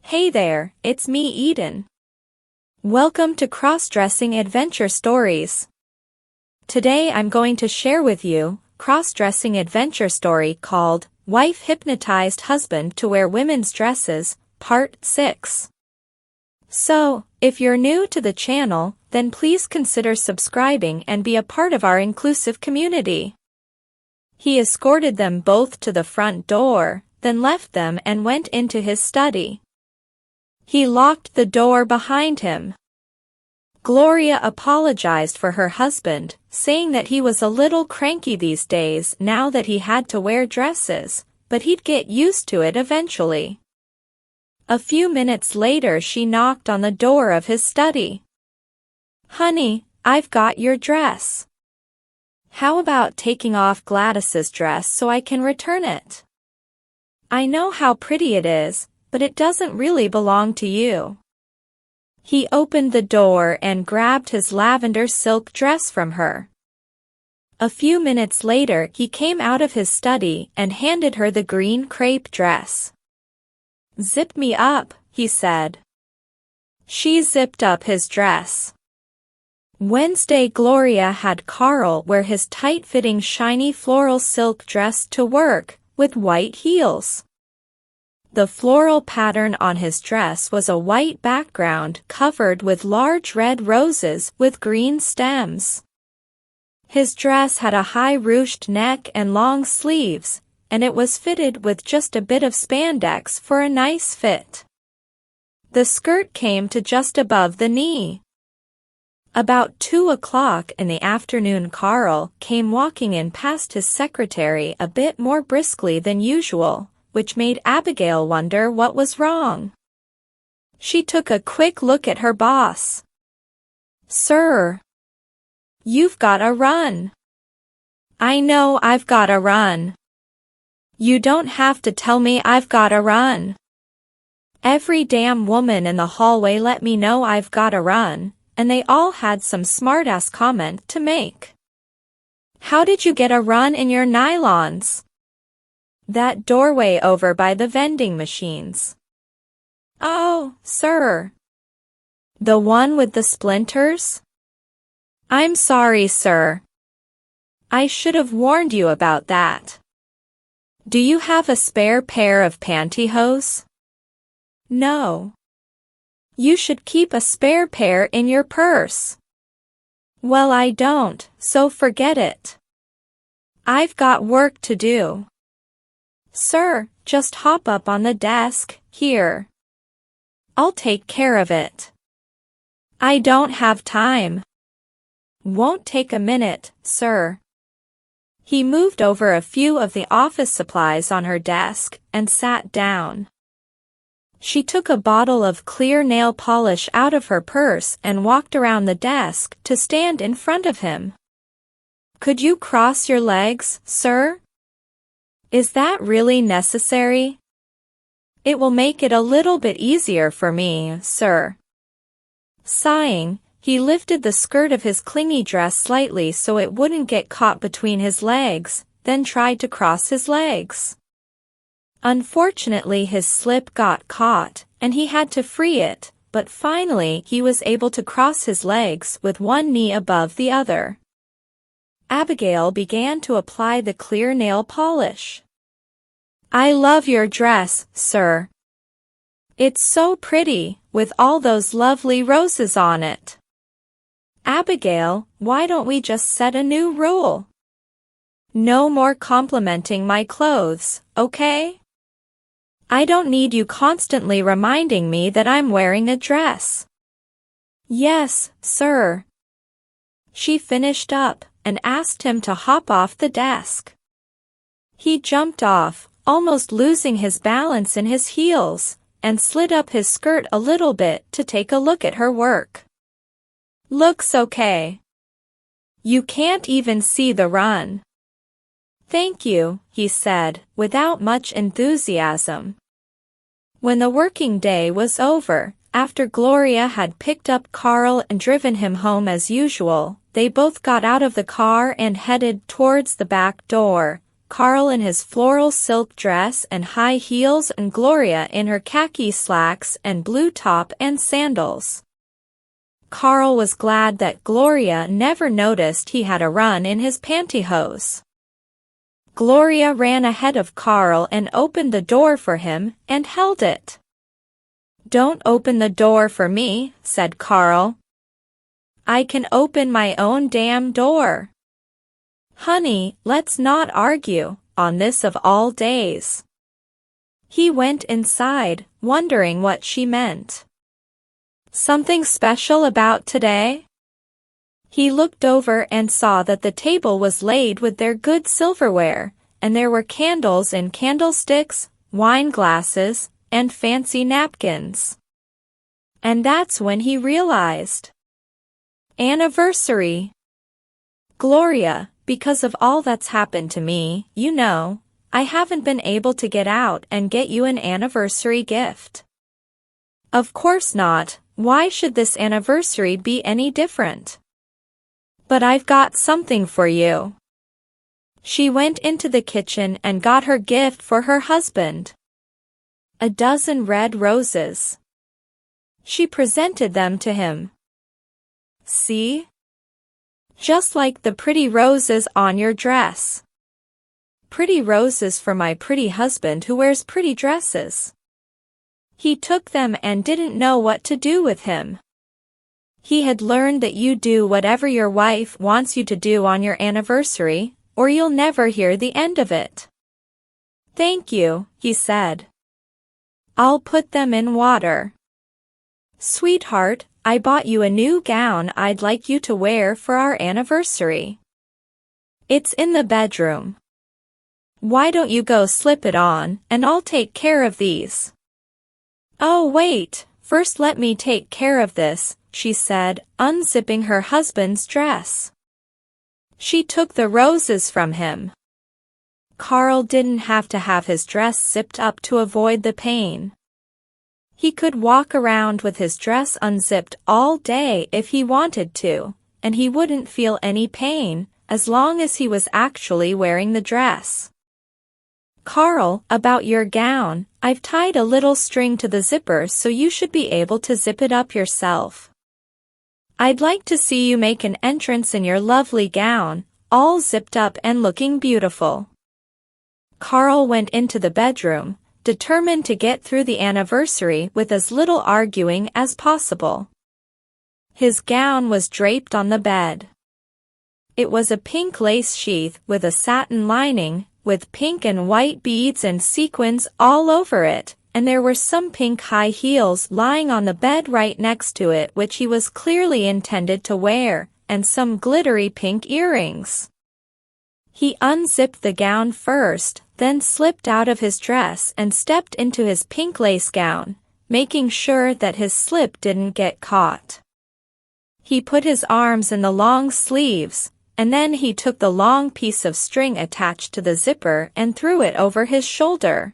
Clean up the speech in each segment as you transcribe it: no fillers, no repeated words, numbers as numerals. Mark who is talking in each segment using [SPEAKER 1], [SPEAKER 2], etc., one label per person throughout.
[SPEAKER 1] Hey there, it's me Eden. Welcome to Crossdressing Adventure Stories. Today I'm going to share with you cross-dressing adventure story called Wife Hypnotized Husband to Wear Women's Dresses, Part 6. So, if you're new to the channel, then please consider subscribing and be a part of our inclusive community. He escorted them both to the front door, then left them and went into his study. He locked the door behind him. Gloria apologized for her husband, saying that he was a little cranky these days now that he had to wear dresses, but he'd get used to it eventually. A few minutes later she knocked on the door of his study. "Honey, I've got your dress. How about taking off Gladys's dress so I can return it? I know how pretty it is, but it doesn't really belong to you." He opened the door and grabbed his lavender silk dress from her. A few minutes later he came out of his study and handed her the green crepe dress. "Zip me up," he said. She zipped up his dress. Wednesday Gloria had Carl wear his tight-fitting shiny floral silk dress to work, with white heels. The floral pattern on his dress was a white background covered with large red roses with green stems. His dress had a high ruched neck and long sleeves, and it was fitted with just a bit of spandex for a nice fit. The skirt came to just above the knee. About 2 o'clock in the afternoon Carl came walking in past his secretary a bit more briskly than usual, which made Abigail wonder what was wrong. She took a quick look at her boss. "Sir, you've gotta run." "I know I've gotta run. You don't have to tell me I've gotta run. Every damn woman in the hallway let me know I've gotta run, and they all had some smart-ass comment to make. How did you get a run in your nylons?" "That doorway over by the vending machines." "Oh, sir. The one with the splinters?" "I'm sorry, sir. I should have warned you about that. Do you have a spare pair of pantyhose?" "No." "You should keep a spare pair in your purse." "Well, I don't, so forget it. I've got work to do." "Sir, just hop up on the desk, here. I'll take care of it." "I don't have time." "Won't take a minute, sir." He moved over a few of the office supplies on her desk and sat down. She took a bottle of clear nail polish out of her purse and walked around the desk to stand in front of him. "Could you cross your legs, sir? Is that really necessary? It will make it a little bit easier for me, sir." Sighing, he lifted the skirt of his clingy dress slightly so it wouldn't get caught between his legs, then tried to cross his legs. Unfortunately his slip got caught, and he had to free it, but finally he was able to cross his legs with one knee above the other. Abigail began to apply the clear nail polish. "I love your dress, sir. It's so pretty, with all those lovely roses on it." "Abigail, why don't we just set a new rule? No more complimenting my clothes, okay? I don't need you constantly reminding me that I'm wearing a dress." "Yes, sir." She finished up and asked him to hop off the desk. He jumped off, almost losing his balance in his heels, and slid up his skirt a little bit to take a look at her work. "Looks okay. You can't even see the run." "Thank you," he said, without much enthusiasm. When the working day was over, after Gloria had picked up Carl and driven him home as usual, they both got out of the car and headed towards the back door, Carl in his floral silk dress and high heels and Gloria in her khaki slacks and blue top and sandals. Carl was glad that Gloria never noticed he had a run in his pantyhose. Gloria ran ahead of Carl and opened the door for him and held it. "Don't open the door for me," said Carl. "I can open my own damn door." "Honey, let's not argue, on this of all days." He went inside, wondering what she meant. "Something special about today?" He looked over and saw that the table was laid with their good silverware, and there were candles in candlesticks, wine glasses, and fancy napkins. And that's when he realized. Anniversary. "Gloria, because of all that's happened to me, you know, I haven't been able to get out and get you an anniversary gift." "Of course not. Why should this anniversary be any different?" "But I've got something for you." She went into the kitchen and got her gift for her husband. 12 red roses. She presented them to him. "See? Just like the pretty roses on your dress. Pretty roses for my pretty husband who wears pretty dresses." He took them and didn't know what to do with him. He had learned that you do whatever your wife wants you to do on your anniversary, or you'll never hear the end of it. "Thank you," he said. "I'll put them in water." "Sweetheart, I bought you a new gown I'd like you to wear for our anniversary. It's in the bedroom. Why don't you go slip it on, and I'll take care of these." "Oh wait, first let me take care of this," she said, unzipping her husband's dress. She took the roses from him. Carl didn't have to have his dress zipped up to avoid the pain. He could walk around with his dress unzipped all day if he wanted to, and he wouldn't feel any pain, as long as he was actually wearing the dress. "Carl, about your gown, I've tied a little string to the zipper so you should be able to zip it up yourself. I'd like to see you make an entrance in your lovely gown, all zipped up and looking beautiful." Carl went into the bedroom, determined to get through the anniversary with as little arguing as possible. His gown was draped on the bed. It was a pink lace sheath with a satin lining, with pink and white beads and sequins all over it, and there were some pink high heels lying on the bed right next to it which he was clearly intended to wear, and some glittery pink earrings. He unzipped the gown first, then slipped out of his dress and stepped into his pink lace gown, making sure that his slip didn't get caught. He put his arms in the long sleeves, and then he took the long piece of string attached to the zipper and threw it over his shoulder.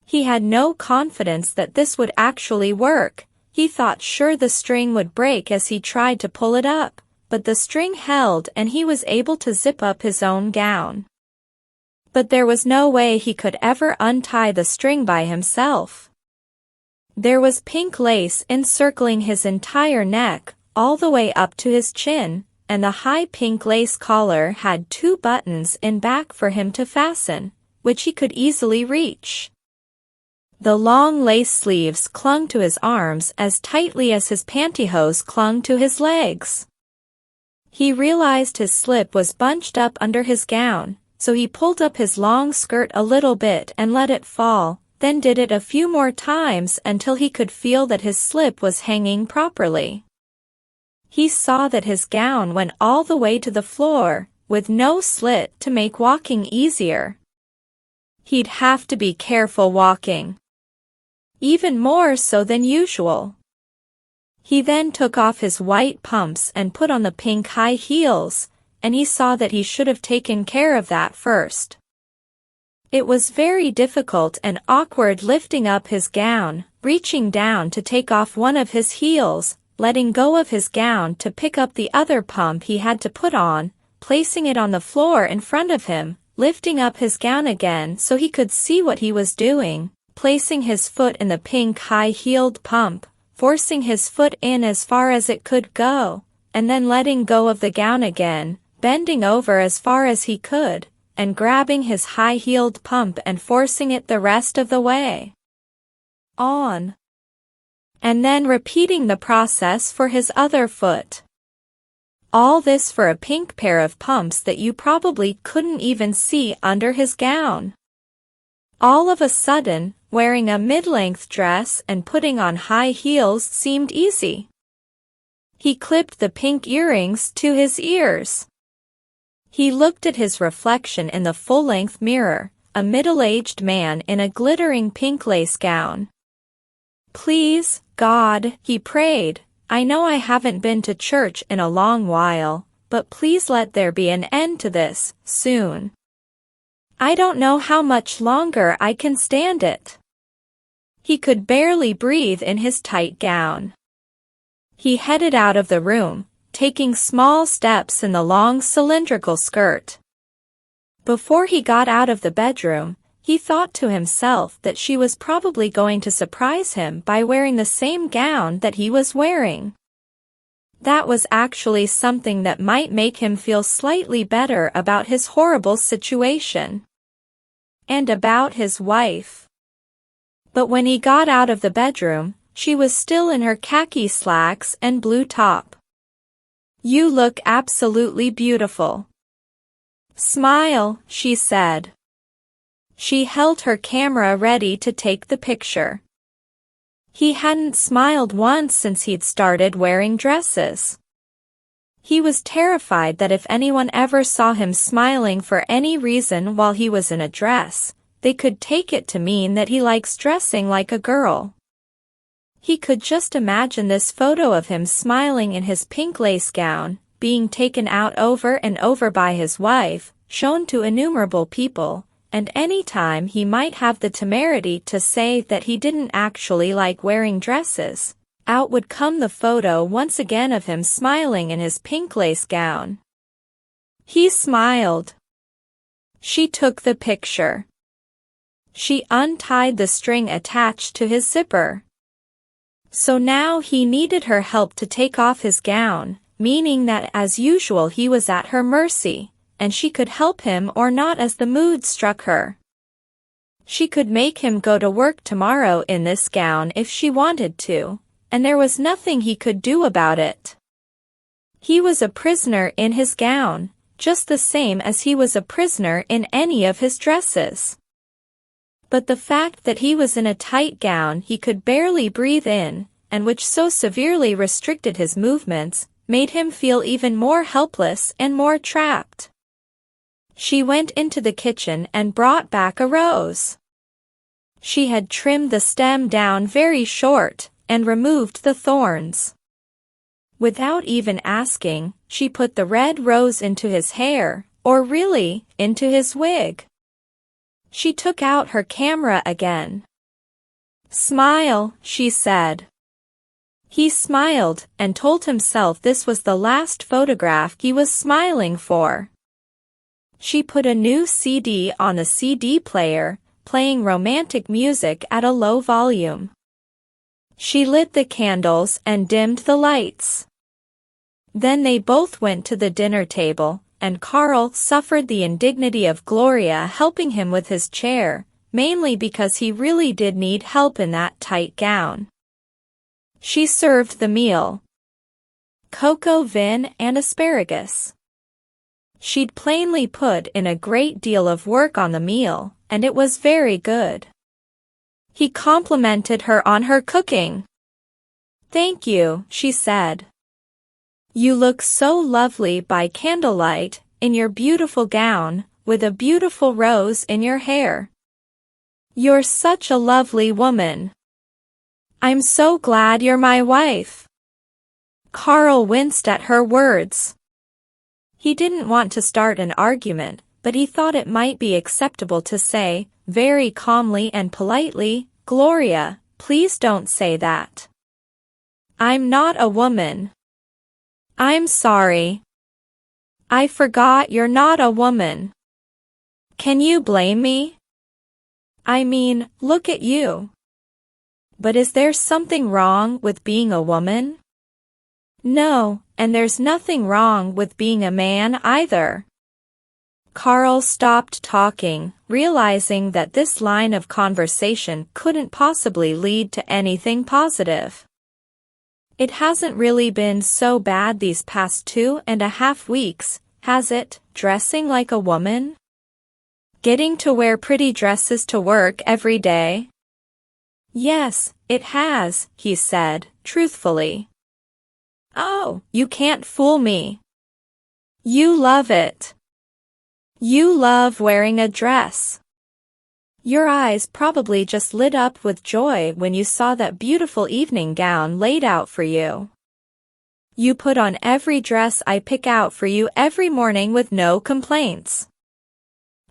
[SPEAKER 1] He had no confidence that this would actually work. He thought sure the string would break as he tried to pull it up, but the string held and he was able to zip up his own gown. But there was no way he could ever untie the string by himself. There was pink lace encircling his entire neck, all the way up to his chin, and the high pink lace collar had 2 buttons in back for him to fasten, which he could easily reach. The long lace sleeves clung to his arms as tightly as his pantyhose clung to his legs. He realized his slip was bunched up under his gown, so he pulled up his long skirt a little bit and let it fall, then did it a few more times until he could feel that his slip was hanging properly. He saw that his gown went all the way to the floor, with no slit to make walking easier. He'd have to be careful walking. Even more so than usual. He then took off his white pumps and put on the pink high heels, and he saw that he should have taken care of that first. It was very difficult and awkward lifting up his gown, reaching down to take off one of his heels, letting go of his gown to pick up the other pump he had to put on, placing it on the floor in front of him, lifting up his gown again so he could see what he was doing, placing his foot in the pink high-heeled pump, forcing his foot in as far as it could go, and then letting go of the gown again, bending over as far as he could, and grabbing his high-heeled pump and forcing it the rest of the way on. And then repeating the process for his other foot. All this for a pink pair of pumps that you probably couldn't even see under his gown. All of a sudden, wearing a mid-length dress and putting on high heels seemed easy. He clipped the pink earrings to his ears. He looked at his reflection in the full-length mirror, a middle-aged man in a glittering pink lace gown. "Please, God," he prayed, "I know I haven't been to church in a long while, but please let there be an end to this, soon. I don't know how much longer I can stand it." He could barely breathe in his tight gown. He headed out of the room, taking small steps in the long cylindrical skirt. Before he got out of the bedroom, he thought to himself that she was probably going to surprise him by wearing the same gown that he was wearing. That was actually something that might make him feel slightly better about his horrible situation. And about his wife. But when he got out of the bedroom, she was still in her khaki slacks and blue top. "You look absolutely beautiful. Smile," she said. She held her camera ready to take the picture. He hadn't smiled once since he'd started wearing dresses. He was terrified that if anyone ever saw him smiling for any reason while he was in a dress, they could take it to mean that he likes dressing like a girl. He could just imagine this photo of him smiling in his pink lace gown, being taken out over and over by his wife, shown to innumerable people, and any time he might have the temerity to say that he didn't actually like wearing dresses, out would come the photo once again of him smiling in his pink lace gown. He smiled. She took the picture. She untied the string attached to his zipper. So now he needed her help to take off his gown, meaning that as usual he was at her mercy, and she could help him or not as the mood struck her. She could make him go to work tomorrow in this gown if she wanted to, and there was nothing he could do about it. He was a prisoner in his gown, just the same as he was a prisoner in any of his dresses. But the fact that he was in a tight gown he could barely breathe in, and which so severely restricted his movements, made him feel even more helpless and more trapped. She went into the kitchen and brought back a rose. She had trimmed the stem down very short, and removed the thorns. Without even asking, she put the red rose into his hair, or really, into his wig. She took out her camera again. "Smile," she said. He smiled, and told himself this was the last photograph he was smiling for. She put a new CD on the CD player, playing romantic music at a low volume. She lit the candles and dimmed the lights. Then they both went to the dinner table, and Carl suffered the indignity of Gloria helping him with his chair, mainly because he really did need help in that tight gown. She served the meal. Cocoa vin and asparagus. She'd plainly put in a great deal of work on the meal, and it was very good. He complimented her on her cooking. "Thank you," she said. "You look so lovely by candlelight, in your beautiful gown, with a beautiful rose in your hair. You're such a lovely woman. I'm so glad you're my wife." Carl winced at her words. He didn't want to start an argument, but he thought it might be acceptable to say, very calmly and politely, "Gloria, please don't say that. I'm not a woman. I'm sorry. I forgot you're not a woman." Can you blame me? I mean, look at you. But is there something wrong with being a woman? No, and there's nothing wrong with being a man either. Carl stopped talking, realizing that this line of conversation couldn't possibly lead to anything positive. It hasn't really been so bad these past 2.5 weeks, has it, dressing like a woman? Getting to wear pretty dresses to work every day? Yes, it has, he said, truthfully. Oh, you can't fool me. You love it. You love wearing a dress. Your eyes probably just lit up with joy when you saw that beautiful evening gown laid out for you. You put on every dress I pick out for you every morning with no complaints.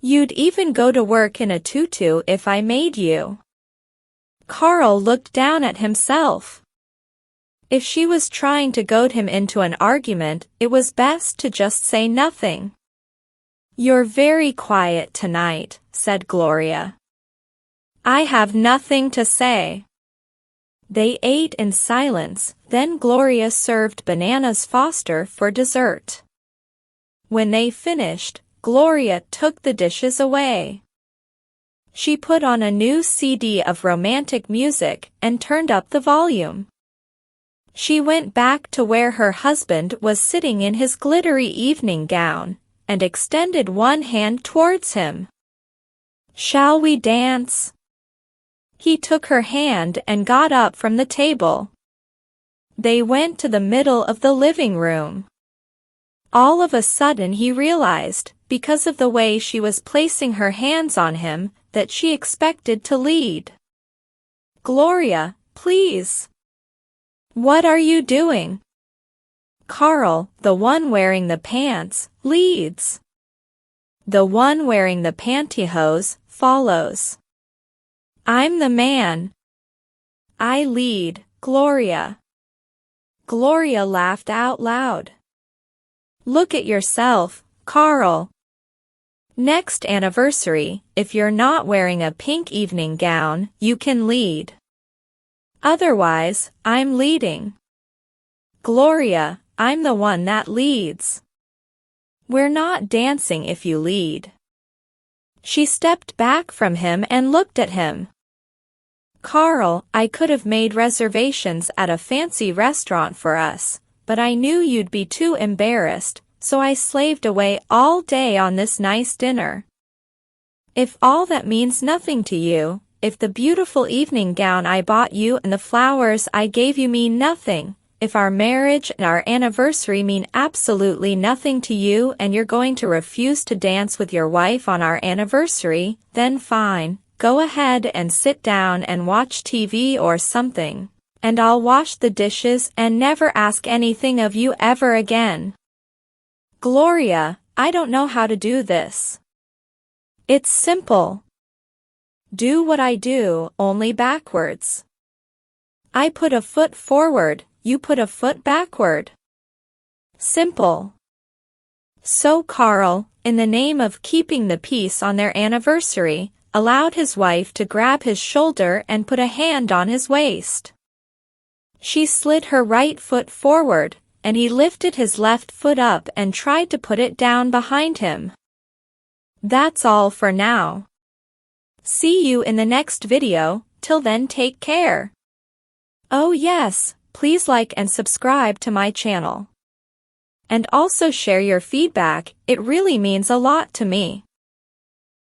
[SPEAKER 1] You'd even go to work in a tutu if I made you. Carl looked down at himself. If she was trying to goad him into an argument, it was best to just say nothing. You're very quiet tonight, said Gloria. I have nothing to say. They ate in silence, then Gloria served bananas Foster for dessert. When they finished, Gloria took the dishes away. She put on a new CD of romantic music and turned up the volume. She went back to where her husband was sitting in his glittery evening gown, and extended one hand towards him. Shall we dance? He took her hand and got up from the table. They went to the middle of the living room. All of a sudden he realized, because of the way she was placing her hands on him, that she expected to lead. Gloria, please. What are you doing? Carl, the one wearing the pants, leads. The one wearing the pantyhose follows. I'm the man. I lead, Gloria. Gloria laughed out loud. Look at yourself, Carl. Next anniversary, if you're not wearing a pink evening gown, you can lead. Otherwise, I'm leading. Gloria, I'm the one that leads. We're not dancing if you lead. She stepped back from him and looked at him. Carl, I could have made reservations at a fancy restaurant for us, but I knew you'd be too embarrassed, so I slaved away all day on this nice dinner. If all that means nothing to you, if the beautiful evening gown I bought you and the flowers I gave you mean nothing, if our marriage and our anniversary mean absolutely nothing to you and you're going to refuse to dance with your wife on our anniversary, then fine, go ahead and sit down and watch TV or something, and I'll wash the dishes and never ask anything of you ever again. Gloria, I don't know how to do this. It's simple. Do what I do, only backwards. I put a foot forward, you put a foot backward. Simple. So Carl, in the name of keeping the peace on their anniversary, allowed his wife to grab his shoulder and put a hand on his waist. She slid her right foot forward, and he lifted his left foot up and tried to put it down behind him. That's all for now. See you in the next video, till then take care. Oh yes, please like and subscribe to my channel. And also share your feedback, it really means a lot to me.